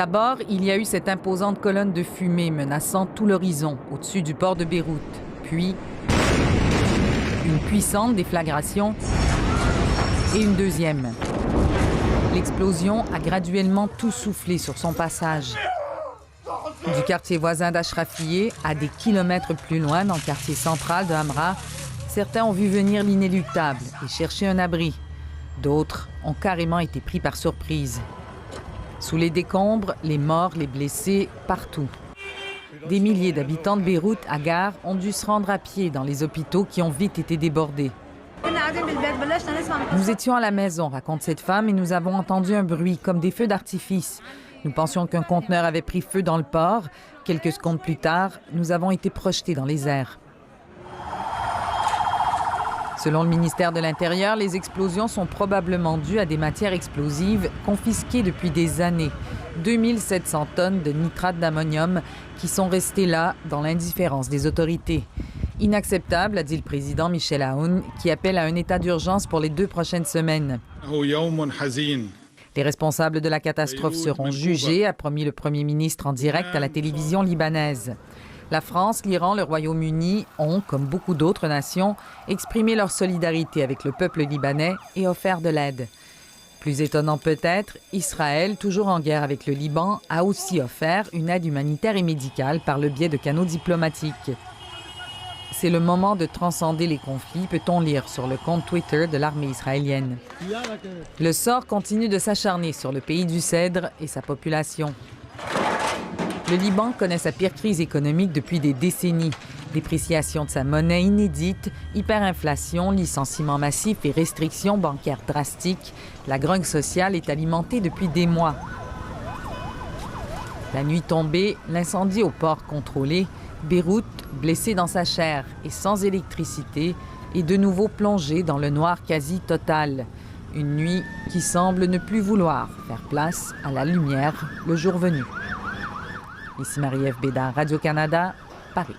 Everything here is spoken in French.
D'abord, il y a eu cette imposante colonne de fumée menaçant tout l'horizon au-dessus du port de Beyrouth. Puis, une puissante déflagration et une deuxième. L'explosion a graduellement tout soufflé sur son passage. Du quartier voisin d'Ashrafiyeh à des kilomètres plus loin, dans le quartier central de Hamra, certains ont vu venir l'inéluctable et cherché un abri. D'autres ont carrément été pris par surprise. Sous les décombres, les morts, les blessés, partout. Des milliers d'habitants de Beyrouth, Agar, ont dû se rendre à pied dans les hôpitaux qui ont vite été débordés. Nous étions à la maison, raconte cette femme, et nous avons entendu un bruit comme des feux d'artifice. Nous pensions qu'un conteneur avait pris feu dans le port. Quelques secondes plus tard, nous avons été projetés dans les airs. Selon le ministère de l'Intérieur, les explosions sont probablement dues à des matières explosives confisquées depuis des années. 2700 tonnes de nitrate d'ammonium qui sont restées là dans l'indifférence des autorités. Inacceptable, a dit le président Michel Aoun, qui appelle à un état d'urgence pour les 2 prochaines semaines. Les responsables de la catastrophe seront jugés, a promis le Premier ministre en direct à la télévision libanaise. La France, l'Iran, le Royaume-Uni ont, comme beaucoup d'autres nations, exprimé leur solidarité avec le peuple libanais et offert de l'aide. Plus étonnant peut-être, Israël, toujours en guerre avec le Liban, a aussi offert une aide humanitaire et médicale par le biais de canaux diplomatiques. C'est le moment de transcender les conflits, peut-on lire sur le compte Twitter de l'armée israélienne. Le sort continue de s'acharner sur le pays du Cèdre et sa population. Le Liban connaît sa pire crise économique depuis des décennies. Dépréciation de sa monnaie inédite, hyperinflation, licenciements massifs et restrictions bancaires drastiques. La grogne sociale est alimentée depuis des mois. La nuit tombée, l'incendie au port contrôlé, Beyrouth, blessé dans sa chair et sans électricité, est de nouveau plongé dans le noir quasi total. Une nuit qui semble ne plus vouloir faire place à la lumière le jour venu. Ici Marie-Ève Bédard, Radio-Canada, Paris.